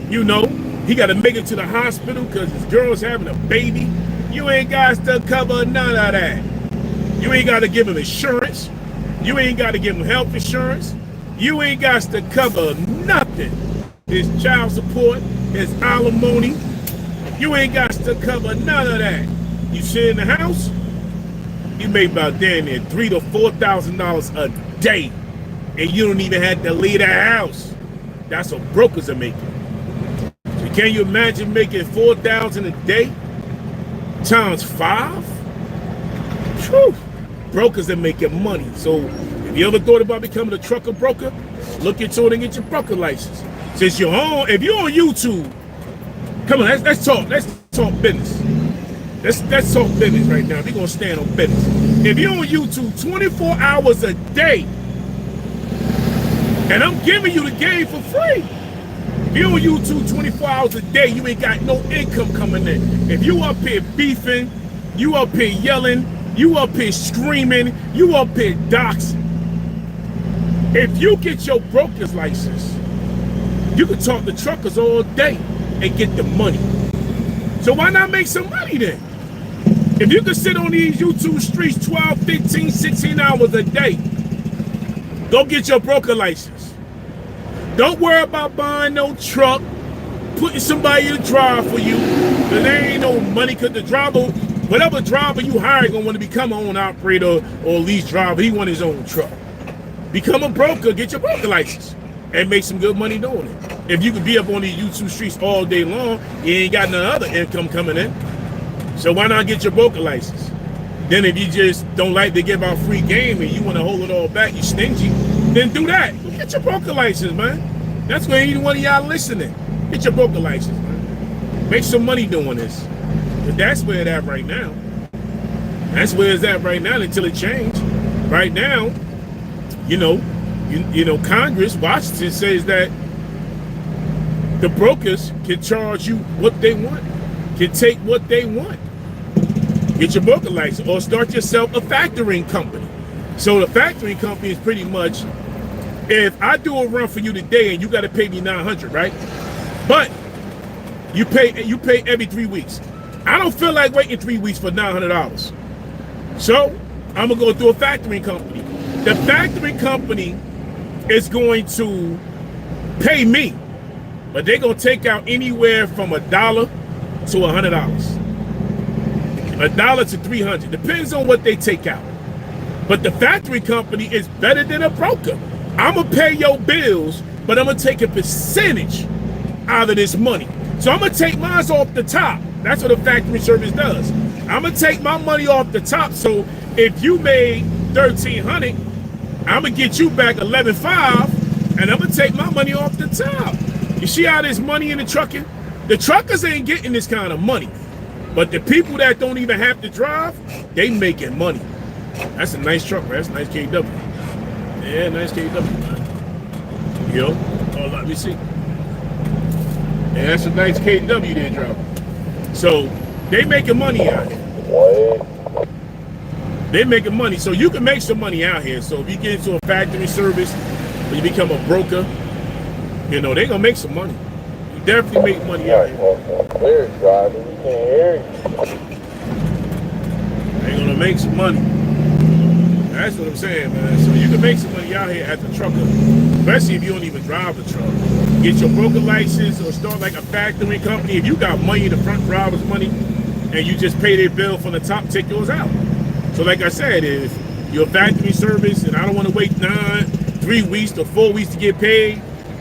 you know, He got to make it to the hospital because his girl's having a baby. You ain't got to cover none of that. You ain't got to give him insurance. You ain't got to give him health insurance. You ain't got to cover nothing. His child support, his alimony. You ain't got to cover none of that. You sit in the house, you make about damn near $3,000 to $4,000 a day, and you don't even have to leave the house. That's what brokers are making. So can you imagine making $4,000 a day times 5? Whew. Brokers are making money. So if you ever thought about becoming a trucker broker, look into it and get your broker license. Since you're on, if you're on YouTube, come on, let's talk business. Let's talk business right now. We're gonna stand on business. If you're on YouTube 24 hours a day, and I'm giving you the game for free. If you're on YouTube 24 hours a day, you ain't got no income coming in. If you up here beefing, you up here yelling, you up here screaming, you up here doxing. If you get your broker's license, you can talk to truckers all day and get the money. So why not make some money then? If you can sit on these YouTube streets 12, 15, 16 hours a day, go get your broker license. Don't worry about buying no truck, putting somebody to drive for you, because there ain't no money, because the driver, whatever driver you hire gonna want to become an own operator or lease driver. He want his own truck. Become a broker, get your broker license, and make some good money doing it. If you could be up on these YouTube streets all day long, you ain't got no other income coming in. So why not get your broker license? Then if you just don't like to give out free game and you want to hold it all back, you stingy, then do that. Get your broker license, man. That's where any one of y'all listening. Get your broker license, man. Make some money doing this. But that's where it's at right now. That's where it's at right now until it changes. Right now, you know, Congress, Washington says that the brokers can charge you what they want, can take what they want. Get your broker license or start yourself a factoring company. So the factoring company is pretty much, if I do a run for you today and you got to pay me $900, right? But you pay every 3 weeks. I don't feel like waiting 3 weeks for $900. So I'm gonna go through a factoring company. The factoring company is going to pay me, but they're gonna take out anywhere from $1 to $100. $1 to $300, depends on what they take out. But the factory company is better than a broker. I'm gonna pay your bills, but I'm gonna take a percentage out of this money. So I'm gonna take mine off the top. That's what a factory service does. I'm gonna take my money off the top. So if you made $1,300, I'm gonna get you back $11,500, and I'm gonna take my money off the top. You see how there's money in the trucking? The truckers ain't getting this kind of money. But the people that don't even have to drive, they making money. That's a nice truck, man. That's a nice KW. Yeah, nice KW, man. Yo, oh, let me see. Yeah, that's a nice KW there, driving. So they making money out here. They making money. So you can make some money out here. So if you get into a factory service or you become a broker, you know, they gonna make some money. You definitely make money out here. We're driving, we can't hear you. They're gonna make some money. That's what I'm saying, man. So you can make some money out here as a trucker, especially if you don't even drive a truck. Get your broker license or start like a factory company. If you got money in the front, driver's money, and you just pay their bill from the top, take yours out. So like I said, if you're a factory service and I don't want to wait 3 weeks to 4 weeks to get paid,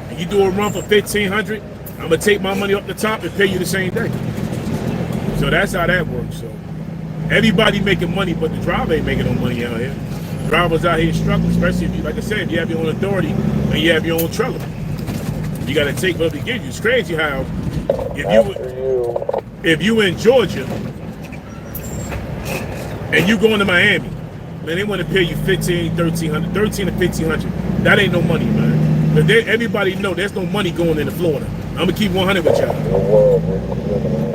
and you do a run for $1,500, I'm gonna take my money off the top and pay you the same day. So that's how that works. So everybody making money, but the driver ain't making no money out here. Drivers out here struggling, especially if you, like I said, if you have your own authority and you have your own trailer. You got to take what they give you. It's crazy how if you in Georgia and you going to Miami, man, they want to pay you $1,500, $1,300, $1,300 to $1,500. That ain't no money, man. But everybody know there's no money going into Florida. I'm gonna keep 100 with y'all.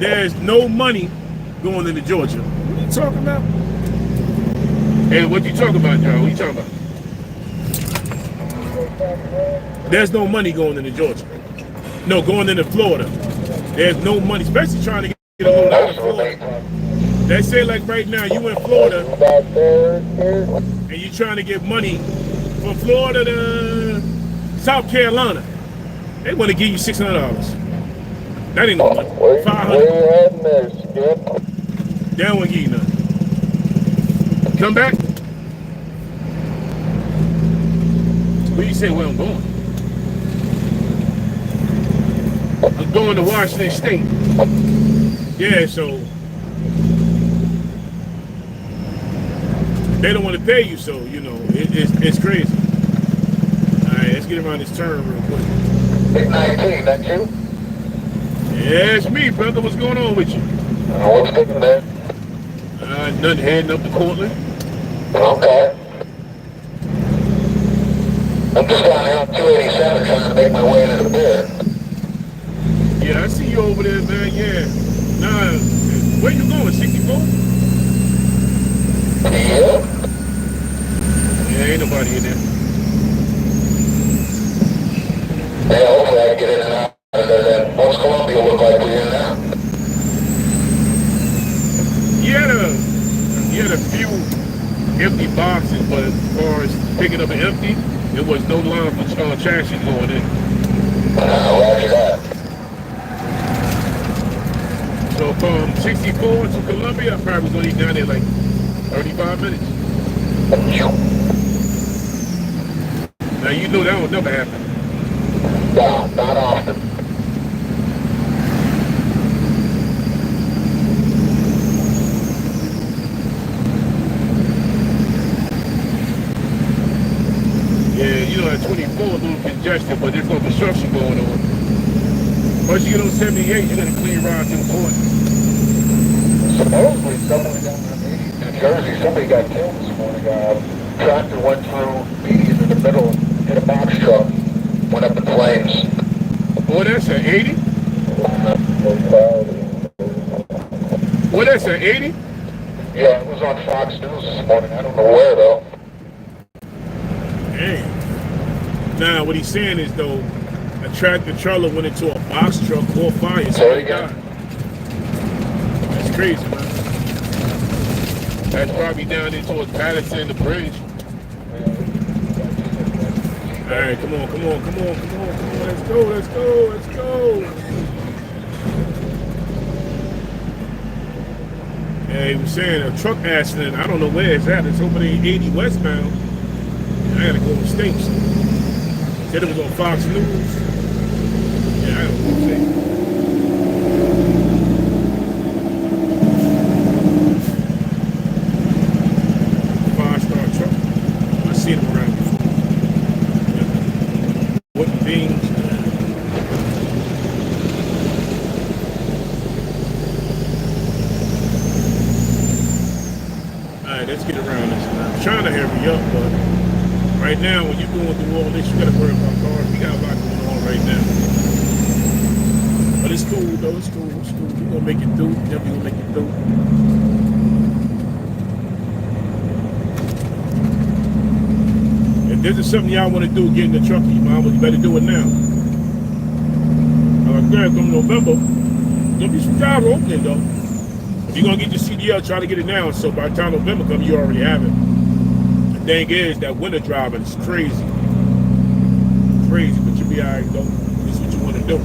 There's no money going into Georgia. What are you talking about? Hey, what you talking about, John? What you talking about? There's no money going into Georgia. No, going into Florida. There's no money, especially trying to get a loan out of Florida. They say like right now, you in Florida and you trying to get money from Florida to South Carolina. They want to give you $600. That ain't no money. $500. They don't want to give you nothing. Come back. Where you say where I'm going? I'm going to Washington State. Yeah, so they don't want to pay you, so you know it's crazy. All right, let's get around this turn real quick. 819, that you? Yeah, it's me, brother. What's going on with you? What's cooking, man? Nothing heading up to Cortland. Okay. I'm just down here on 287 trying to make my way into the pier. Yeah, I see you over there, man. Yeah. Nah, where you going? 64? Yeah. Yeah, ain't nobody in there. Yeah, hopefully I can get in and out of there. What's Columbia look like for you now? You had a few empty boxes, but as far as picking up an empty, there was no line for trash going in. Roger that. So from 64 to Columbia, I probably was only down there like 35 minutes. Now you know that would never happen. No, not often. Yeah, you know at 24 a little congested, but there's no construction going on. Once you get on 78, you're gonna clean ride to the port. Supposedly, somebody down in New Jersey, somebody got killed this morning. Tractor went through median in the middle, hit a box truck, went up in flames. Boy, that's an 80? Boy, that's an 80? Yeah, it was on Fox News this morning. I don't know where, though. Damn. Now, what he's saying is, though, a tractor trailer went into a box truck, caught fire, so he died. That's crazy, man. That's probably down there towards Patterson and the bridge. All right, come on. Let's go. Yeah, he was saying a truck accident. I don't know where it's at. It's over there 80 westbound. I gotta go to States. Said it was on Fox News. Yeah, I don't know. Five-star truck. I seen them around before. Wooden beams. Alright, let's get around this. I'm trying to hurry up, but right now, when you're going through all this, you gotta worry about cars. We got a lot going on right now. But it's cool, though. It's cool. We're gonna make it through. Definitely gonna make it through. If this is something y'all want to do, get in the truck, you better do it now. Come November, there'll be some jobs opening, though. If you're gonna get your CDL, try to get it now. So by the time November comes, you already have it. The thing is, that winter driving is crazy. Crazy, but you'll be all right, though. This is what you want to do.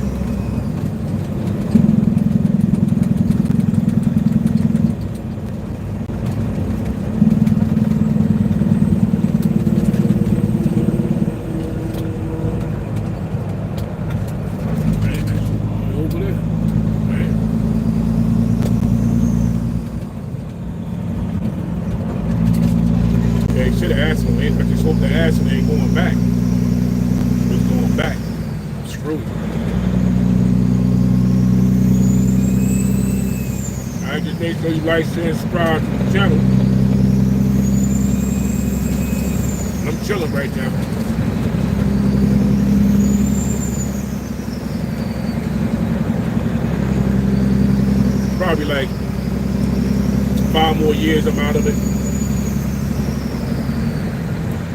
Over there. Right. Yeah, he should have asked him. I just hope the ass him ain't going back. It's going back. I'm screwed. Alright, just make sure you like, share, subscribe to the channel. I'm chilling right now. Probably like 5 more years I'm out of it.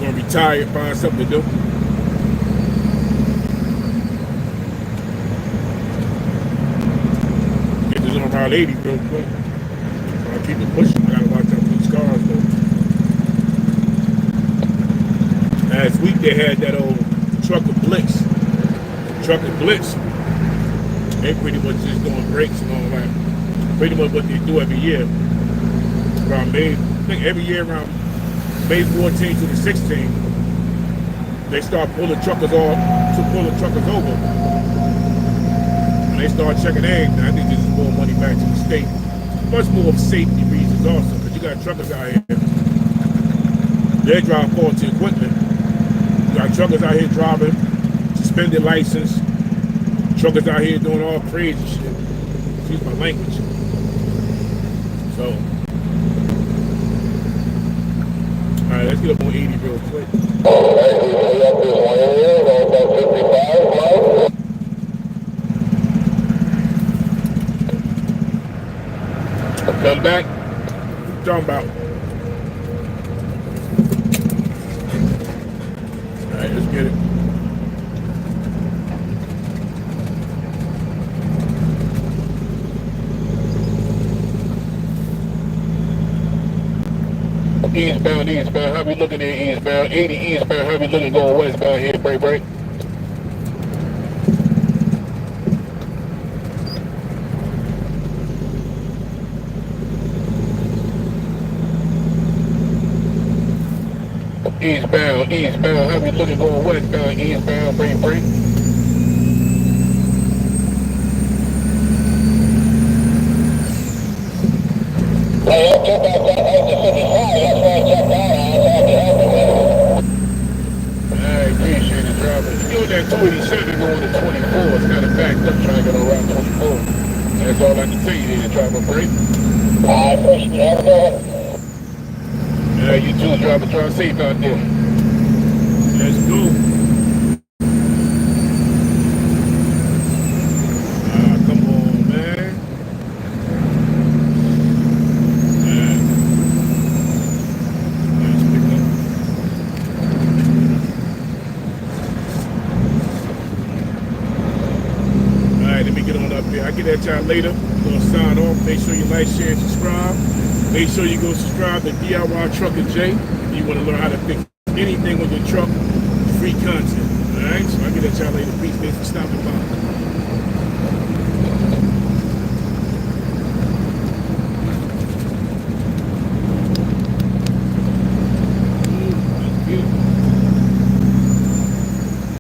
Gonna retire, find something to do. about 80 real quick. I'll keep it pushing. I gotta watch out for these cars though. Last week they had that old trucker blitz. Trucker blitz. They pretty much just doing brakes and all that. Pretty much what they do every year. Around May, I think every year around May 14th to the 16th, they start pulling truckers over. When they start checking everything, I think this is more money back to the state. Much more of safety reasons also, because you got truckers out here. They drive faulty equipment. You got truckers out here driving, suspended license. Truckers out here doing all crazy shit. Excuse my language. So, all right, let's get up on 80 real quick. Come back. What you talking about? All right, let's get it. Eastbound, how we looking at eastbound? 80 eastbound, how we looking going westbound here, break. Eastbound, how we looking going westbound, eastbound, break. Hey, I took out that exit 55, that's why I checked out. I appreciate it, driver. You know that 27 going to 24, it's kind of backed up trying to get around 24. That's all I can tell you, the driver break. I appreciate it. Yeah, you too, driver. Drive safe out there. Let's go. Come on, man. Let's pick up. All right, let me get on up here. I'll get at y'all later. I'm going to sign off. Make sure you like, share, and subscribe. Make sure you go subscribe to DIY Trucker J if you want to learn how to fix anything with your truck. Free content. All right, so I'll get at y'all later. Peace. Thanks for stopping by.